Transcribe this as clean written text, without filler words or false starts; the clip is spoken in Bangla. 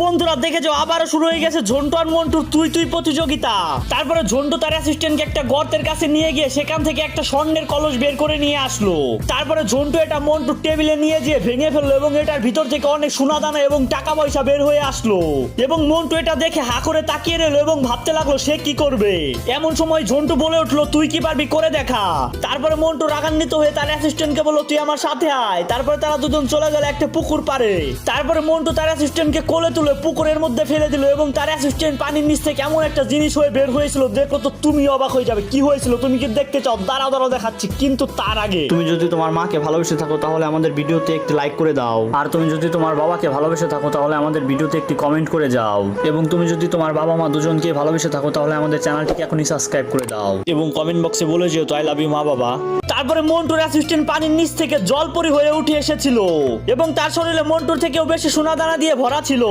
বন্ধুরা দেখে যাও আবারও শুরু হয়ে গেছে ঝন্টু আর মন্টুর তুই তুই প্রতিযোগিতা। তারপরে ঝন্টু তার অ্যাসিস্ট্যান্টকে একটা গর্তের কাছে নিয়ে গিয়ে সেখান থেকে একটা স্বর্ণের কলস বের করে নিয়ে আসলো। তারপরে ঝন্টু এটা মন্টুর টেবিলে নিয়ে গিয়ে ভেঙে ফেললো এবং এটার ভিতর থেকে অনেক সোনা দানা এবং টাকা পয়সা বের হয়ে আসলো। এবং মন্টু এটা দেখে হা করে তাকিয়ে রইলো এবং ভাবতে লাগলো সে কি করবে। এমন সময় ঝন্টু বলে উঠলো তুই কি পারবি করে দেখা। তারপরে মন্টু রাগান্বিত হয়ে তার অ্যাসিস্ট্যান্টকে বললো তুই আমার সাথে আয়। তারপরে তারা দুজন চলে গেল একটা পুকুর পাড়ে। তারপরে মন্টু তার অ্যাসিস্ট্যান্টকে কোলে তুলে পুকুরের মধ্যে ফেলে দিল এবং তার অ্যাসিস্ট্যান্ট পানির নিচ থেকে এমন একটা জিনিস হয়ে বের হয়েছিল দেখো তো তুমি অবাক হয়ে যাবে। কি হয়েছিল তুমি কি দেখতে চাও? দাঁড়াও দাঁড়াও দেখাচ্ছি। কিন্তু তার আগে তুমি যদি তোমার মাকে ভালোবেসে থাকো তাহলে আমাদের ভিডিওতে একটি লাইক করে দাও। আর তুমি যদি তোমার বাবাকে ভালোবেসে থাকো তাহলে আমাদের ভিডিওতে একটি কমেন্ট করে যাও। এবং তুমি যদি তোমার বাবা মা দুজনকে ভালোবেসে থাকো তাহলে আমাদের চ্যানেলটিকে এখনই সাবস্ক্রাইব করে দাও এবং কমেন্ট বক্সে বলে যেও আই লাভ ইউ মা বাবা। তারপরে মন্টুর অ্যাসিস্ট্যান্ট পানির নিচ থেকে জলপরি হয়ে উঠে এসেছিল এবং তার শরীরে মন্টুর থেকেও বেশি সোনা দানা দিয়ে ভরা ছিল।